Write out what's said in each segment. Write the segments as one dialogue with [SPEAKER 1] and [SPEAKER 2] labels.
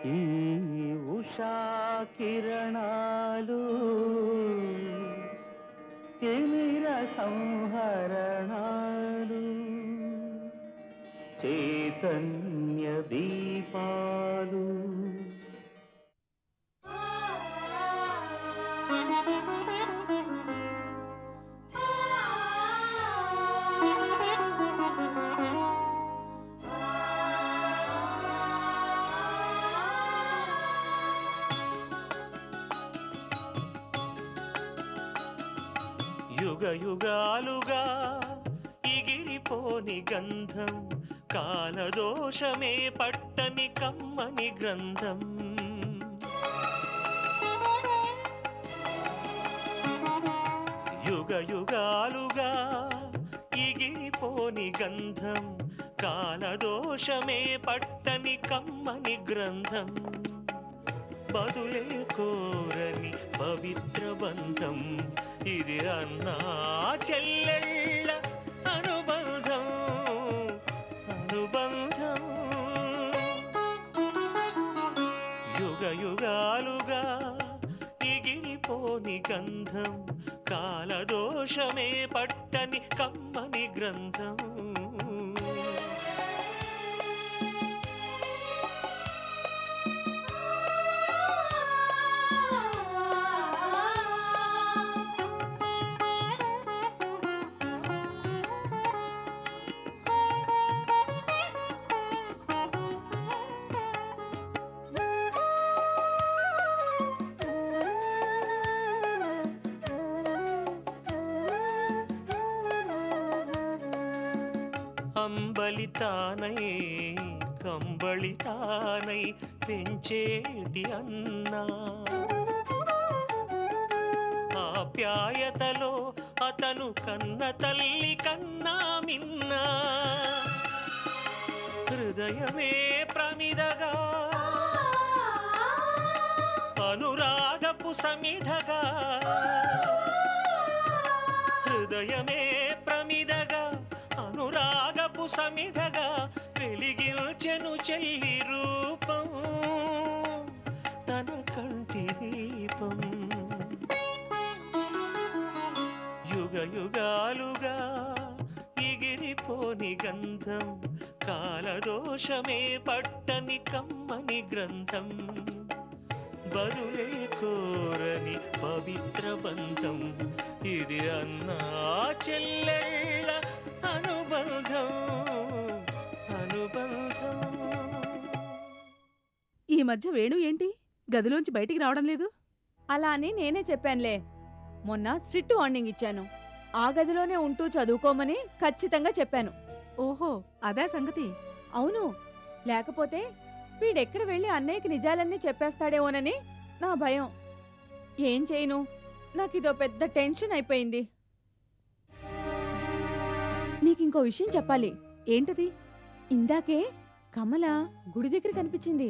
[SPEAKER 1] ఈ ఉషా కిరణాలు తిమిర సంహరణాలు చైతన్య దీపాలు
[SPEAKER 2] యుగ యుగాలుగా ఇగిరిపోని గంధం కాలదోషమే పట్టని కమ్మని గ్రంథం యుగ యుగాలుగా ఇగిరిపోని గంధం కాలదోషమే పట్టని కమ్మని గ్రంథం బదులే కోరని పవిత్ర బంధం ఇది అన్నా చెల్లెళ్ళ అనుబంధం అనుబంధం యుగ యుగాలుగా ఇగిరిపోని గంధం కాలదోషమే పట్టని కమ్మని గ్రంథం అంబలితానై కంబళితానై పెంచేటి అన్నా ఆప్యాయతలో అతను కన్న తల్లి కన్నా మిన్నా హృదయమే ప్రమిదగా అనురాగపు సమిధగా హృదయమే ప్రమిదగా అనురాగపు సమిధగా వెలిగించెను చెల్లి రూపం తన కంటి దీపం యుగ యుగాలుగా ఎగిరిపోని గంధం కాలదోషమే పట్టని కమ్మని గ్రంథం బదులే కోరని పవిత్ర బంధం ఇది అన్నా చెల్లెళ్ళ అనుబంధం అనుబంధం.
[SPEAKER 3] ఈ మధ్య వేణు ఏంటి గదిలోంచి బయటికి రావడం లేదు?
[SPEAKER 4] అలా అని నేనే చెప్పానులే. మొన్న స్ట్రిక్ట్ వార్నింగ్ ఇచ్చాను. ఆ గదిలోనే ఉంటూ చదువుకోమని ఖచ్చితంగా చెప్పాను.
[SPEAKER 3] ఓహో, అదా సంగతి.
[SPEAKER 4] అవును, లేకపోతే వీడెక్కడ వెళ్ళి అన్నయ్యకి నిజాలన్నీ చెప్పేస్తాడేమోనని నా భయం. ఏం చేయను, నాకిదో పెద్ద టెన్షన్ అయిపోయింది. నీకింకో విషయం చెప్పాలి.
[SPEAKER 3] ఏంటది?
[SPEAKER 4] ఇందాకే కమల గుడి దగ్గర కనిపించింది.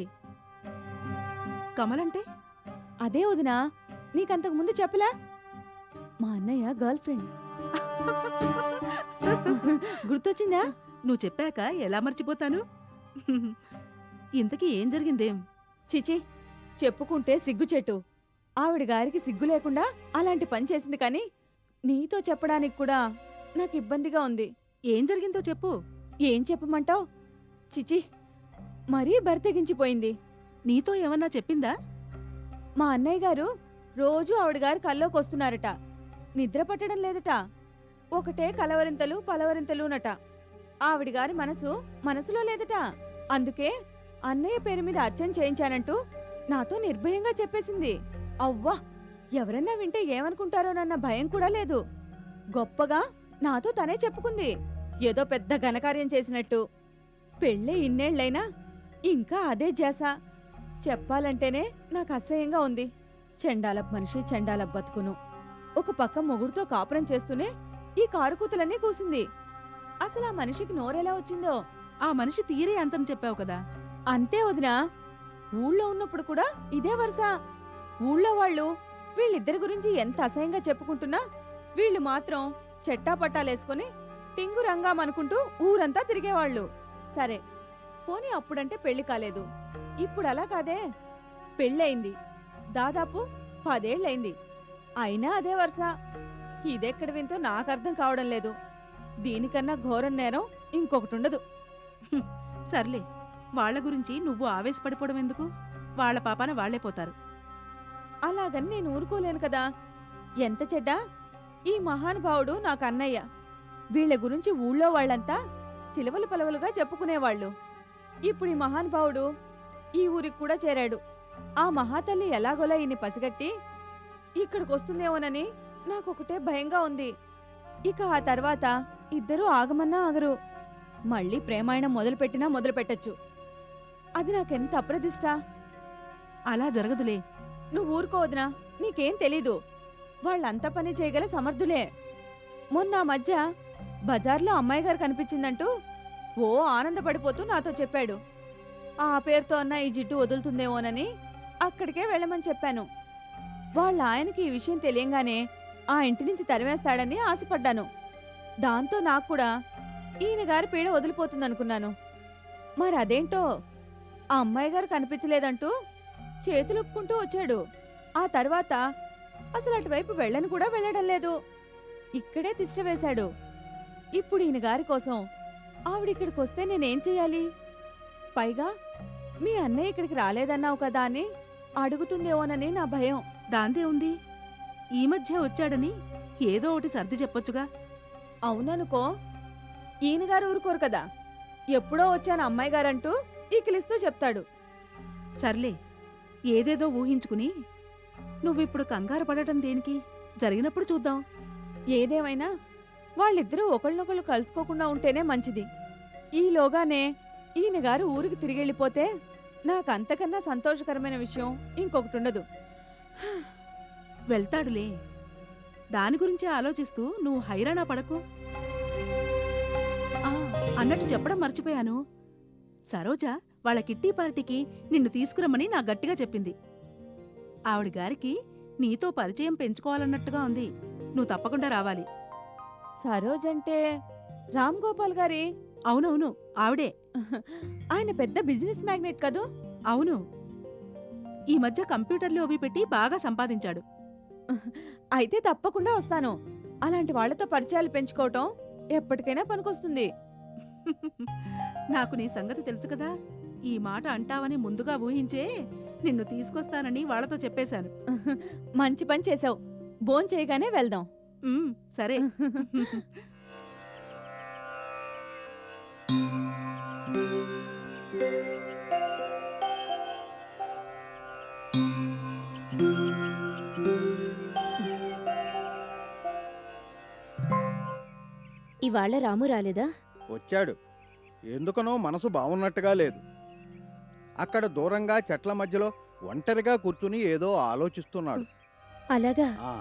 [SPEAKER 3] కమలంటే?
[SPEAKER 4] అదే వదినా, నీకంతకు ముందు చెప్పలా? మా అన్నయ్య గర్ల్ ఫ్రెండ్. గుర్తొచ్చిందా?
[SPEAKER 3] నువ్వు చెప్పాక ఎలా మర్చిపోతాను? ఇంతకీ ఏం జరిగిందేం?
[SPEAKER 4] చిచి, చెప్పుకుంటే సిగ్గుచెట్టు. ఆవిడ గారికి సిగ్గు లేకుండా అలాంటి పని చేసింది. కానీ నీతో చెప్పడానికి కూడా నాకు ఇబ్బందిగా ఉంది.
[SPEAKER 3] ఏం జరిగిందో చెప్పు.
[SPEAKER 4] ఏం చెప్పమంటావ్? చిచి, మరీ బరితెగించిపోయింది.
[SPEAKER 3] నీతో ఏమన్నా చెప్పిందా?
[SPEAKER 4] మా అన్నయ్య గారు రోజూ ఆవిడ గారి కల్లోకి వస్తున్నారట. నిద్ర పట్టడం లేదట. ఒకటే కలవరింతలు పలవరింతలునట. ఆవిడ గారి మనసులో లేదట. అందుకే అన్నయ్య పేరు మీద అర్చన చేయించానంటూ నాతో నిర్భయంగా చెప్పేసింది. అవ్వా, ఎవరన్నా వింటే ఏమనుకుంటారోనన్న భయం కూడా లేదు. గొప్పగా నాతో తనే చెప్పుకుంది, ఏదో పెద్ద ఘనకార్యం చేసినట్టు. పెళ్ళే ఇన్నేళ్లైనా ఇంకా అదే జాస. చెప్పాలంటేనే నాకు అసహ్యంగా ఉంది. చెండాలపు మనిషి, చెండాలపు బతుకును. ఒక పక్క మొగుడుతో కాపురం చేస్తూనే ఈ కారుకూతులన్నీ కూసింది. అసలు ఆ మనిషికి నోరెలా వచ్చిందో?
[SPEAKER 3] ఆ మనిషి తీరే అంతం చెప్పావు కదా.
[SPEAKER 4] అంతే వదినా, ఊళ్ళో ఉన్నప్పుడు కూడా ఇదే వరుస. ఊళ్ళో వాళ్ళు వీళ్ళిద్దరి గురించి ఎంత అసహ్యంగా చెప్పుకుంటున్నా వీళ్ళు మాత్రం చెట్టాపట్టాలేసుకుని టింగురంగామనుకుంటూ ఊరంతా తిరిగేవాళ్ళు. సరే పోనీ అప్పుడంటే పెళ్లి కాలేదు. ఇప్పుడు అలా కాదే, పెళ్ళయింది, దాదాపు 10 ఏళ్ళయింది. అయినా అదే వరుస. ఇదెక్కడ వింతో నాకు అర్థం కావడం లేదు. దీనికన్నా ఘోరం నేరం ఇంకొకటి ఉండదు.
[SPEAKER 3] సర్లే, వాళ్ళ గురించి నువ్వు ఆవేశపడిపోవడం ఎందుకు? వాళ్ళ పాపాన వాళ్లే పోతారు.
[SPEAKER 4] అలాగని నేను ఊరుకోలేను కదా. ఎంత చెడ్డా, ఈ మహానుభావుడు నాకు అన్నయ్య. వీళ్ళ గురించి ఊళ్ళో వాళ్ళంతా చిలవలు పలవలుగా చెప్పుకునేవాళ్ళు. ఇప్పుడు ఈ మహానుభావుడు ఈ ఊరికి కూడా చేరాడు. ఆ మహాతల్లి ఎలాగోలా ఈయన్ని పసిగట్టి ఇక్కడికొస్తుందేమోనని నాకొకటే భయంగా ఉంది. ఇక ఆ తర్వాత ఇద్దరూ ఆగమన్నా ఆగరు. మళ్ళీ ప్రేమాయణం మొదలుపెట్టినా మొదలుపెట్టచ్చు. అది నాకెంత అప్రదిష్ట.
[SPEAKER 3] అలా జరగదులే.
[SPEAKER 4] నువ్వు ఊరుకోవద్దునా, నీకేం తెలీదు. వాళ్ళంత పని చేయగల సమర్థులే. మొన్న ఆ మధ్య బజార్లో అమ్మాయి గారు కనిపించిందంటూ ఓ ఆనందపడిపోతూ నాతో చెప్పాడు. ఆ పేరుతో అన్న ఈ జిడ్డు వదులుతుందేమోనని అక్కడికే వెళ్ళమని చెప్పాను. వాళ్ళ ఆయనకి ఈ విషయం తెలియంగానే ఆ ఇంటి నుంచి తరిమేస్తాడని ఆశపడ్డాను. దాంతో నాకు కూడా ఈయన గారి పీడ వదిలిపోతుందనుకున్నాను. మరి అదేంటో ఆ అమ్మాయి గారు కనిపించలేదంటూ చేతులుప్పుకుంటూ వచ్చాడు. ఆ తర్వాత అసలు అటువైపు వెళ్ళని కూడా వెళ్ళడం లేదు. ఇక్కడే తిష్ట వేశాడు. ఇప్పుడు ఈయన గారి కోసం ఆవిడిక్కడికి వస్తే నేనేం చెయ్యాలి? పైగా మీ అన్నయ్య ఇక్కడికి రాలేదన్నావు కదా అని అడుగుతుందేమోనని నా భయం.
[SPEAKER 3] దాందే ఉంది. ఈ మధ్య వచ్చాడని ఏదో ఒకటి సర్ది చెప్పొచ్చుగా.
[SPEAKER 4] అవుననుకో, ఈయన గారు ఊరుకోరు కదా. ఎప్పుడో వచ్చాను అమ్మాయి గారంటూ ఈకిలిస్తూ చెప్తాడు.
[SPEAKER 3] సర్లే, ఏదేదో ఊహించుకుని నువ్విప్పుడు కంగారు పడటం దేనికి? జరిగినప్పుడు చూద్దాం.
[SPEAKER 4] ఏదేమైనా వాళ్ళిద్దరూ ఒకళ్ళనొకళ్ళు కలుసుకోకుండా ఉంటేనే మంచిది. ఈలోగానే ఈయన గారు ఊరికి తిరిగెళ్ళిపోతే నాకంతకన్నా సంతోషకరమైన విషయం ఇంకొకటుండదు.
[SPEAKER 3] వెళ్తాడులే. దాని గురించే ఆలోచిస్తూ నువ్వు హైరాణ పడకు. ఆ, అన్నట్టు చెప్పడం మర్చిపోయాను. సరోజ వాళ్ళ కిట్టి పార్టీకి నిన్ను తీసుకురమ్మని నా గట్టిగా చెప్పింది. ఆవిడ గారికి నీతో పరిచయం పెంచుకోవాలన్నట్టుగా ఉంది. నువ్వు తప్పకుండా రావాలి.
[SPEAKER 4] సరోజంటే రామ్ గోపాల్ గారి?
[SPEAKER 3] అవునవును, ఆవిడే.
[SPEAKER 4] ఆయన పెద్ద బిజినెస్ మ్యాగ్నెట్ కదూ?
[SPEAKER 3] అవును, ఈ మధ్య కంప్యూటర్లు అవి పెట్టి బాగా సంపాదించాడు.
[SPEAKER 4] అయితే తప్పకుండా వస్తాను. అలాంటి వాళ్లతో పరిచయాలు పెంచుకోవటం ఎప్పటికైనా పనికొస్తుంది.
[SPEAKER 3] నాకు నీ సంగతి తెలుసు కదా. ఈ మాట అంటావని ముందుగా ఊహించే నిన్ను తీసుకొస్తానని వాళ్లతో చెప్పేశాను.
[SPEAKER 4] మంచి పని చేసావు. భోంచేయగానే వెళ్దాం.
[SPEAKER 3] సరే.
[SPEAKER 5] ఇవాళ రాము రాలేదా?
[SPEAKER 6] వచ్చాడు. ఎందుకనో మనసు బావున్నట్టుగా లేదు. అక్కడ దూరంగా చెట్ల మధ్యలో ఒంటరిగా కూర్చుని ఏదో ఆలోచిస్తున్నాడు.
[SPEAKER 5] అలాగా?
[SPEAKER 6] ఆ,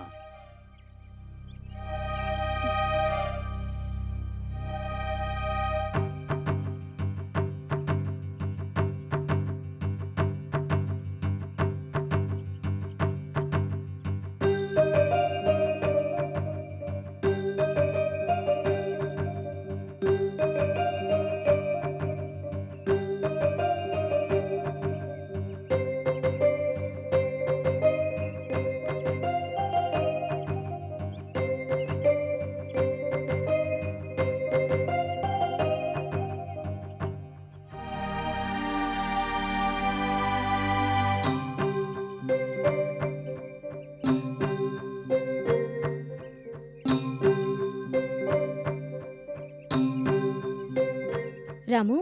[SPEAKER 5] రాము,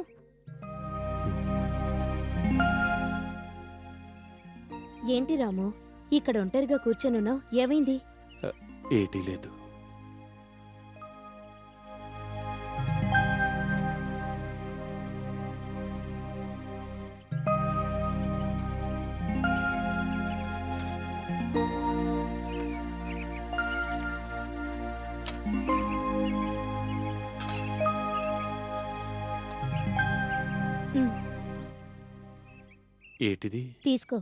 [SPEAKER 5] ఏంటి రాము ఇక్కడ ఒంటరిగా కూర్చొనున్నావు? ఏమైంది?
[SPEAKER 2] ఏటీ లేదు. ఏటిది?
[SPEAKER 5] తీసుకో.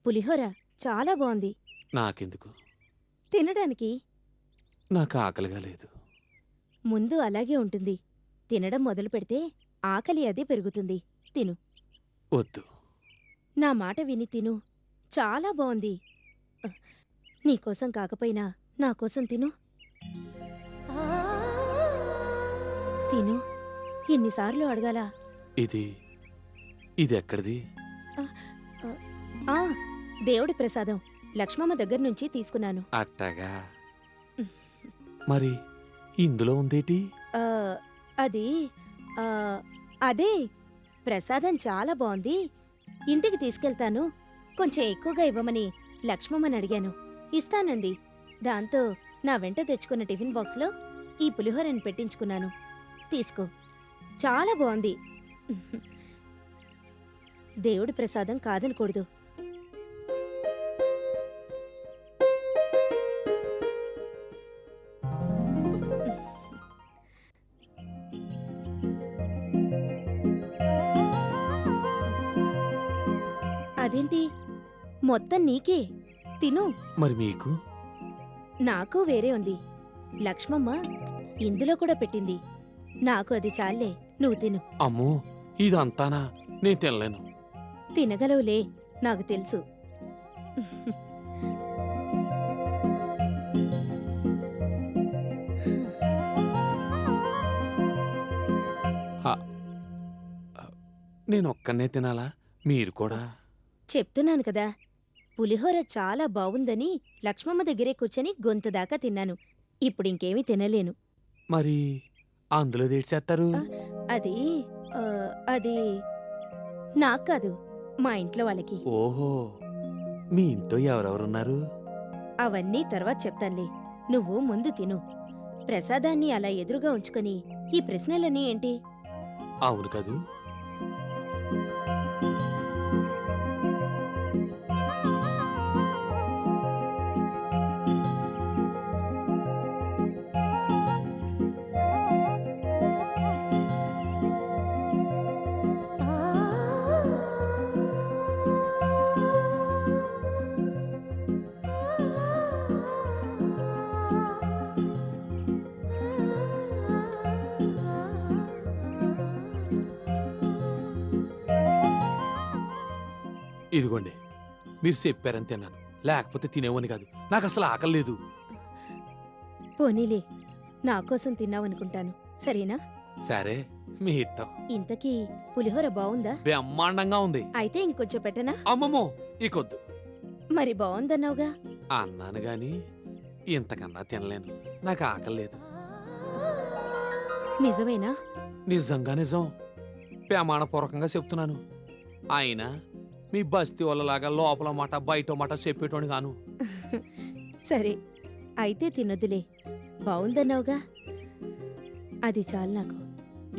[SPEAKER 5] పులిహోర చాలా బాగుంది.
[SPEAKER 2] నాకెందుకు?
[SPEAKER 5] తినడానికి.
[SPEAKER 2] నాకు ఆకలిగా లేదు.
[SPEAKER 5] ముందు అలాగే ఉంటుంది. తినడం మొదలు పెడితే ఆకలి అది పెరుగుతుంది. తిను.
[SPEAKER 2] వద్దు.
[SPEAKER 5] నా మాట విని తిను. చాలా బావుంది. నీకోసం కాకపోయినా నా కోసం తిను. తిను. ఎన్నిసార్లు అడగాలా?
[SPEAKER 2] ఇది ఎక్కడిది?
[SPEAKER 5] ఆ దేవుడి ప్రసాదం లక్ష్మమ్మ దగ్గర నుంచి తీసుకున్నాను.
[SPEAKER 2] అట్టగా. మరి ఇందులో ఉందేటి?
[SPEAKER 5] ఆ, అది ఆ, అదే ప్రసాదం చాలా బావుంది. ఇంటికి తీసుకెళ్తాను. కొంచెం ఎక్కువగా ఇవ్వమని లక్ష్మమ్మని అడిగాను. ఇస్తానంది. దాంతో నా వెంట తెచ్చుకున్న టిఫిన్ బాక్స్లో ఈ పులిహోరని పెట్టించుకున్నాను. తీసుకో. చాలా బావుంది. దేవుడి ప్రసాదం కాదనకూడదు. అదేంటి? మొత్తం నీకే. తిను.
[SPEAKER 2] మరి మీకు?
[SPEAKER 5] నాకు వేరే ఉంది. లక్ష్మమ్మ ఇందులో కూడా పెట్టింది. నాకు అది చాలే. నువ్వు తిను.
[SPEAKER 2] అమ్మో, ఇదంతానా? నేను తినలేను.
[SPEAKER 5] తినగలవులే, నాకు తెలుసు.
[SPEAKER 2] నేను ఒక్కనే తినాలా? మీరు కూడా?
[SPEAKER 5] చెప్తున్నాను కదా, పులిహోర చాలా బావుందని లక్ష్మమ్మ దగ్గరే కూర్చొని గొంతు దాకా తిన్నాను. ఇప్పుడు ఇంకేమీ తినలేను.
[SPEAKER 2] మరి అందులో దేడ్చేస్తారు?
[SPEAKER 5] అది ఆ, అది నాకు కాదు, మా ఇంట్లో వాళ్ళకి.
[SPEAKER 2] ఓహో, మీ ఇంట్లో ఎవరెవరున్నారు?
[SPEAKER 5] అవన్నీ తర్వాత చెప్తానులే. నువ్వు ముందు తిను. ప్రసాదాన్ని అలా ఎదురుగా ఉంచుకొని ఈ ప్రశ్నలన్నీ ఏంటి?
[SPEAKER 2] అవును కదూ. ఇదిగోండి, మీరు చెప్పారని తిన్నాను. లేకపోతే తినేవని కాదు. నాకు అసలు ఆకలి లేదు.
[SPEAKER 5] పోనీలే, నా కోసం తిన్నావనుకుంటాను. సరేనా?
[SPEAKER 2] సరే, మీ ఇష్టం.
[SPEAKER 5] ఇంతకీ పులిహోర బావుందా?
[SPEAKER 2] బ్రహ్మాండంగా ఉంది.
[SPEAKER 5] అయితే ఇంకొంచెం పెట్టనా?
[SPEAKER 2] అమ్మమ్మో, ఇకొద్దు.
[SPEAKER 5] మరి బావుందన్నావుగా.
[SPEAKER 2] అన్నాను గాని ఇంతకన్నా తినలేను. నాకు ఆకలి లేదు.
[SPEAKER 5] నిజమేనా?
[SPEAKER 2] నిజంగా నిజం. ప్రమాణపూర్వకంగా చెప్తున్నాను. అయినా మీ బస్తీ వాళ్ళలాగా లోపల మాట బయట మాట చెప్పేటోని గాను.
[SPEAKER 5] సరే, అయితే తినొద్దులే. బావుందన్నావుగా, అది చాలు నాకు.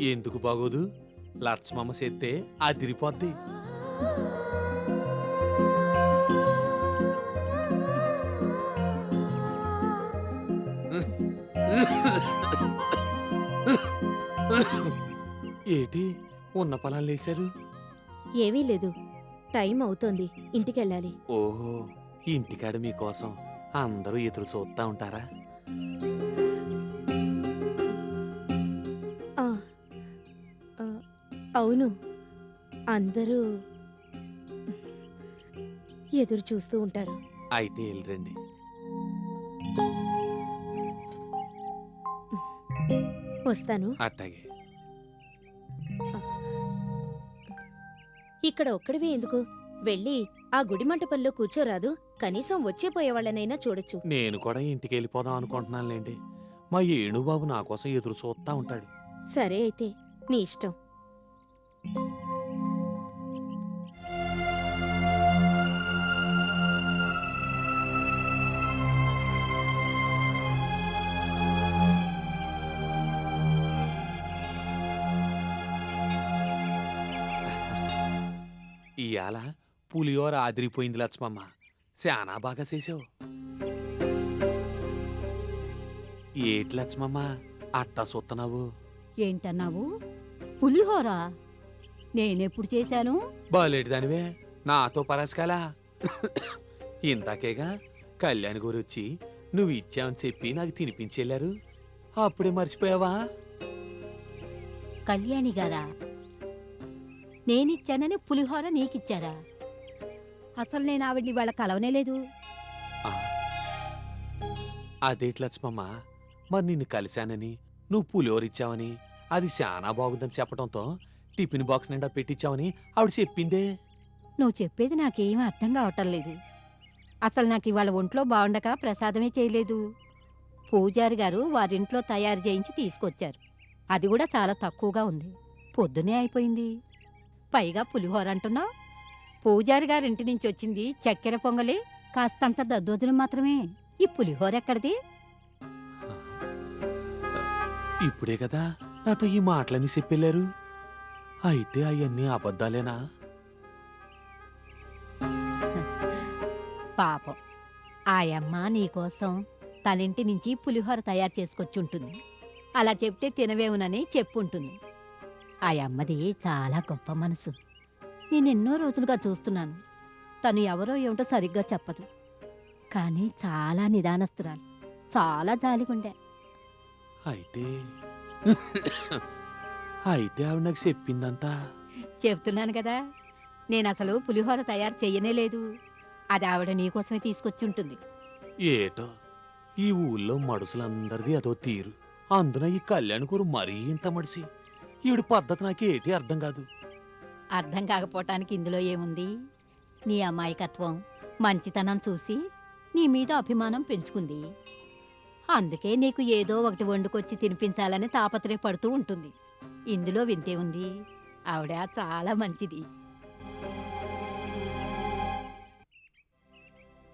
[SPEAKER 2] ఎందుకు బాగోదు? లక్ష్మమ్మ చేస్తే అదిరిపోద్ది. ఏటి ఉన్న పొలాలు లేశారు?
[SPEAKER 5] ఏమీ లేదు, టైం అవుతోంది. ఇంటికెళ్ళాలి.
[SPEAKER 2] ఓహో, ఇంటికాడ మీకోసం అందరూ ఎదురు చూస్తా ఉంటారా?
[SPEAKER 5] ఆ, ఆ, అవును, అందరూ ఎదురు చూస్తూ ఉంటారు.
[SPEAKER 2] అయితే వెళ్ళరండి.
[SPEAKER 5] వస్తాను.
[SPEAKER 2] అట్టాగే.
[SPEAKER 5] ఇక్కడ ఒక్కడివే ఎందుకు? వెళ్ళి ఆ గుడి మంటపంలో కూర్చోరాదు? కనీసం వచ్చేపోయేవాళ్ళనైనా చూడొచ్చు.
[SPEAKER 2] నేను కూడా ఇంటికి వెళ్ళిపోదాం అనుకుంటున్నానులేండి. మా ఏణుబాబు నా కోసం ఎదురు చూస్తా ఉంటాడు.
[SPEAKER 5] సరే అయితే, నీ ఇష్టం.
[SPEAKER 2] ఇయాల పులిహోర ఆదిరిపోయింది లక్ష్మమ్మ. శానా బాగా చేసావు. ఏటి లక్ష్మమ్మ అట్టా చూస్తున్నావు?
[SPEAKER 7] ఏంటన్నావు? పులిహోర నేనెప్పుడు చేశాను?
[SPEAKER 2] బాలేటి దానివే, నాతో పరాస్కాలా. ఇందాకేగా కళ్యాణ్ గురొచ్చి నువ్వు ఇచ్చావని చెప్పి నాకు తినిపించెళ్ళారు. అప్పుడే మర్చిపోయావా?
[SPEAKER 7] కళ్యాణి గారా? నేనిచ్చానని పులిహోర నీకిచ్చారా? అసలు నేను ఆవిడ్ని వాళ్ళ కలవనే లేదు.
[SPEAKER 2] ఆ. అదేటి లక్ష్మమ్మ, మరి నిన్ను కలిశానని నువ్వు పులిహోరిచ్చావని అది చాలా బాగుందని చెప్పడంతో టిఫిన్ బాక్స్ నిండా పెట్టించావని ఆవిడ చెప్పిందే.
[SPEAKER 7] నువ్వు చెప్పేది నాకేం అర్థం కావటం లేదు. అసలు నాకు ఇవాళ ఒంట్లో బాగుండక ప్రసాదమే చేయలేదు. పూజారి గారు వారింట్లో తయారు చేయించి తీసుకొచ్చారు. అది కూడా చాలా తక్కువగా ఉంది. పొద్దునే అయిపోయింది. పైగా పులిహోర అంటున్నావు. పూజారి గారింటి నుంచి వచ్చింది చక్కెర పొంగలి, కాస్తంత దద్దోజనం మాత్రమే. ఈ పులిహోర ఎక్కడిది?
[SPEAKER 2] ఇప్పుడే కదా నాతో ఈ మాటలని చెప్పెళ్ళారు. అయితే అవన్నీ అబద్ధాలేనా?
[SPEAKER 7] పాపం ఆయమ్మ నీకోసం తనింటి నుంచి పులిహోర తయారు చేసుకొచ్చుంటుంది. అలా చెప్తే తినవేమునని చెప్పుంటుంది. ఆయమ్మది చాలా గొప్ప మనసు. నేనెన్నో రోజులుగా చూస్తున్నాను. తను ఎవరో ఏమిటో సరిగ్గా చెప్పదు. కానీ చాలా నిదానస్తురాలు, చాలా జాలిగుండే.
[SPEAKER 2] అయితే అయితే ఆవిడ నాకు చెప్పిందంతా.
[SPEAKER 7] చెప్తున్నాను కదా, నేనసలు పులిహోర తయారు చెయ్యనే లేదు. అది ఆవిడ నీకోసమే తీసుకొచ్చుంటుంది.
[SPEAKER 2] ఏటో ఈ ఊళ్ళో మడుసులందరిది అదో తీరు. అందున ఈ కళ్యాణ్ కూరు మరీ ఇంత మడిసి. ఈవిడ పద్ధతి నాకేటి అర్థం కాదు.
[SPEAKER 7] అర్థం కాకపోవటానికి ఇందులో ఏముంది? నీ అమాయకత్వం, మంచితనం చూసి నీ మీద అభిమానం పెంచుకుంది. అందుకే నీకు ఏదో ఒకటి వండుకొచ్చి తినిపించాలని తాపత్రయపడుతూ ఉంటుంది. ఇందులో వింతే ఉంది. ఆవిడ చాలా మంచిది.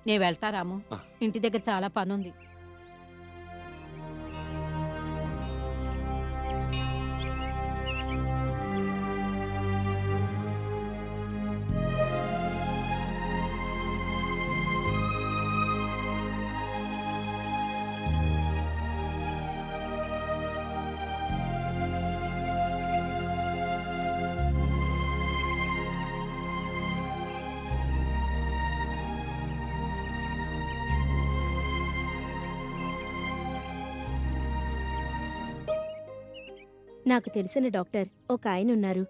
[SPEAKER 7] నే వెళ్తా రాము.
[SPEAKER 2] ఆ.
[SPEAKER 7] ఇంటి దగ్గర చాలా పనుంది.
[SPEAKER 5] నాకు తెలిసిన డాక్టర్ ఒక ఆయన ఉన్నారు.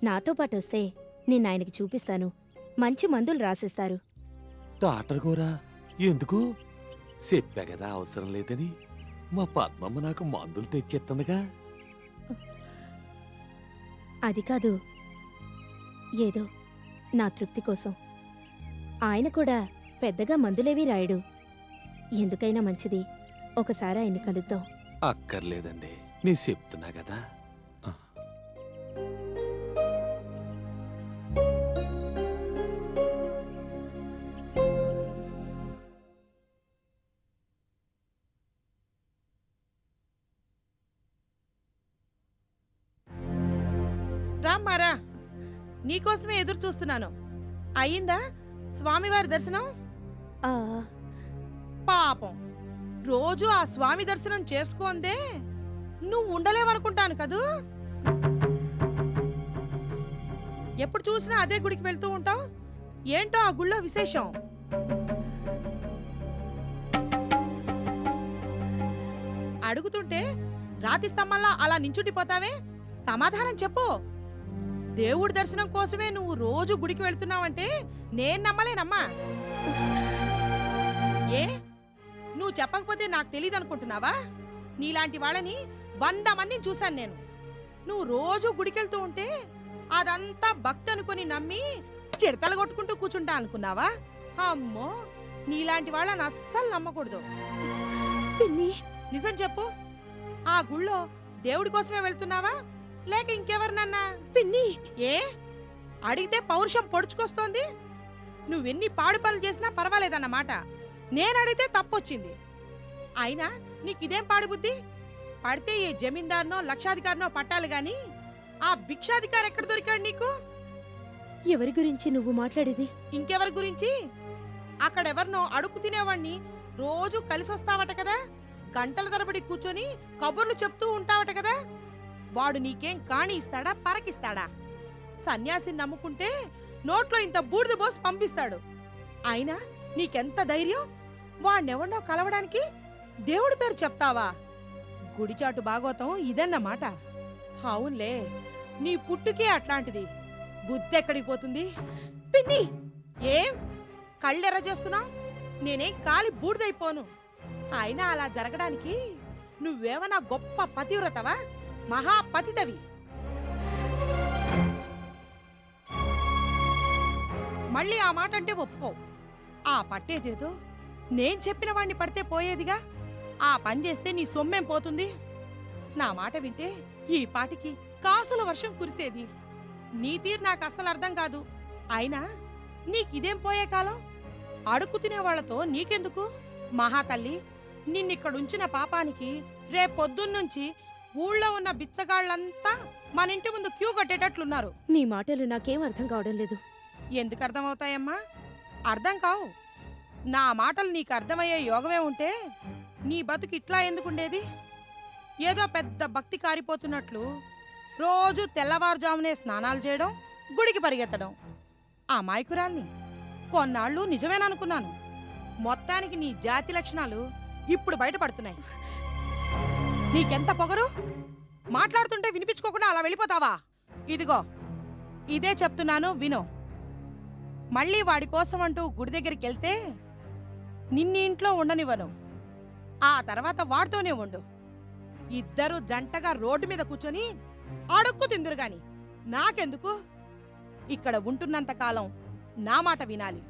[SPEAKER 5] నాతో పాటు వస్తే నేను ఆయనకి చూపిస్తాను. మంచి మందులు రాసిస్తారు.
[SPEAKER 2] డాక్టర్ గోరా ఎందుకు? చెప్పా కదా అవసరం లేదని. మా పద్మమ్మ నాకు మందులు తెచ్చేస్తుందిగా.
[SPEAKER 5] అది కాదు, ఏదో నా తృప్తి కోసం. ఆయన కూడా పెద్దగా మందులేవీ రాయడు. ఎందుకైనా మంచిది ఒకసారి ఆయన్ని కలుద్దాం.
[SPEAKER 2] అక్కర్లేదండి, నేను చెప్తున్నా కదా.
[SPEAKER 8] రామ్మారా, నీకోసమే ఎదురు చూస్తున్నాను. అయ్యిందా స్వామివారి దర్శనం?
[SPEAKER 5] ఆ,
[SPEAKER 8] పాపం రోజు ఆ స్వామి దర్శనం చేసుకోందే నువ్వు ఉండలేవనుకుంటాను కదూ. ఎప్పుడు చూసినా అదే గుడికి వెళ్తూ ఉంటావు. ఏంటో ఆ గుళ్ళో విశేషం? అడుగుతుంటే రాతి స్తంభంలా అలా నించుండిపోతావే, సమాధానం చెప్పు. దేవుడి దర్శనం కోసమే నువ్వు రోజు గుడికి వెళ్తున్నావంటే నేను నమ్మలేనమ్మా. ఏ నువ్వు చెప్పకపోతే నాకు తెలియదు అనుకుంటున్నావా? నీలాంటి వాళ్ళని 100 మందిని చూశాను నేను. నువ్వు రోజు గుడికెళ్తూ ఉంటే అదంతా భక్తి అనుకుని నమ్మి చిడతలు కొట్టుకుంటూ కూర్చుంటా అనుకున్నావా? అమ్మో, నీలాంటి వాళ్ళని అస్సలు నమ్మకూడదు.
[SPEAKER 5] పిన్ని,
[SPEAKER 8] నిజం చెప్పు, ఆ గుళ్ళో దేవుడి కోసమే వెళ్తున్నావా లేక ఇంకెవరినన్నా?
[SPEAKER 5] పిన్ని,
[SPEAKER 8] ఏ అడిగితే పౌరుషం పొడుచుకొస్తోంది. నువ్వెన్ని పాడు పనులు చేసినా పర్వాలేదన్నమాట. నేనడిగితే తప్పొచ్చింది. అయినా నీకిదేం పాడు బుద్ధి? పడితే ఏ జమీందార్నో లక్షాధికారినో పట్టాలి గాని ఆ భిక్షాధికారి ఎక్కడ దొరికాడు నీకు?
[SPEAKER 5] ఎవరి గురించి నువ్వు మాట్లాడేది?
[SPEAKER 8] ఇంకెవరి గురించి? అక్కడెవరినో అడుగు తినేవాణ్ణి రోజు కలిసొస్తావట కదా. గంటల తరబడి కూర్చొని కబుర్లు చెప్తూ ఉంటావట కదా. వాడు నీకేం కాణి ఇస్తాడా, పరకిస్తాడా? సన్యాసిని నమ్ముకుంటే నోట్లో ఇంత బూడిద పోసి పంపిస్తాడు. అయినా నీకెంత ధైర్యం? వాణ్ణెవన్నో కలవడానికి దేవుడి పేరు చెప్తావా? గుడిచాటు భాగవతం ఇదన్నమాట. అవునులే, నీ పుట్టుకే అట్లాంటిది. బుద్ధి ఎక్కడికి పోతుంది?
[SPEAKER 5] పిన్ని,
[SPEAKER 8] ఏం కళ్ళెర్ర చేస్తున్నా నేనేం కాలి బూడిదైపోను. అయినా అలా జరగడానికి నువ్వేమన్నా గొప్ప పతివ్రతవా, మహాపతితవి. మళ్ళీ ఆ మాట అంటే ఒప్పుకో. ఆ పట్టేదేదో నేను చెప్పిన వాణ్ణి పడితే పోయేదిగా. ఆ పని చేస్తే నీ సొమ్మేం పోతుంది? నా మాట వింటే ఈ పాటికి కాసుల వర్షం కురిసేది. నీ తీరు నాకు అస్సలు అర్థం కాదు. అయినా నీకిదేం పోయే కాలం? అడుక్కు తినేవాళ్లతో నీకెందుకు? మహాతల్లి, నిన్నిక్కడుంచిన పాపానికి రేపొద్దున్నుంచి ఊళ్ళో ఉన్న బిచ్చగాళ్లంతా మన ఇంటి ముందు క్యూ కట్టేటట్లున్నారు.
[SPEAKER 5] నీ మాటలు నాకేం అర్థం కావడం లేదు.
[SPEAKER 8] ఎందుకు అర్థమవుతాయమ్మా? అర్థం కావు. నా మాటలు నీకు అర్థమయ్యే యోగమే ఉంటే నీ బతుకు ఇట్లా ఎందుకుండేది? ఏదో పెద్ద భక్తి కారిపోతున్నట్లు రోజు తెల్లవారుజామునే స్నానాలు చేయడం, గుడికి పరిగెత్తడం. ఆ మాయకురాల్ని కొన్నాళ్ళు నిజమేననుకున్నాను. మొత్తానికి నీ జాతి లక్షణాలు ఇప్పుడు బయటపడుతున్నాయి. నీకెంత పొగరు? మాట్లాడుతుంటే వినిపించుకోకుండా అలా వెళ్ళిపోతావా? ఇదిగో ఇదే చెప్తున్నాను, విను. మళ్ళీ వాడి కోసం అంటూ గుడి దగ్గరికి వెళ్తే నిన్ని ఇంట్లో ఉండనివ్వను. ఆ తర్వాత వాడితోనే ఉండు. ఇద్దరు జంటగా రోడ్డు మీద కూర్చొని అడుక్కు తిందురు గాని నాకెందుకు? ఇక్కడ ఉంటున్నంత కాలం నా మాట వినాలి.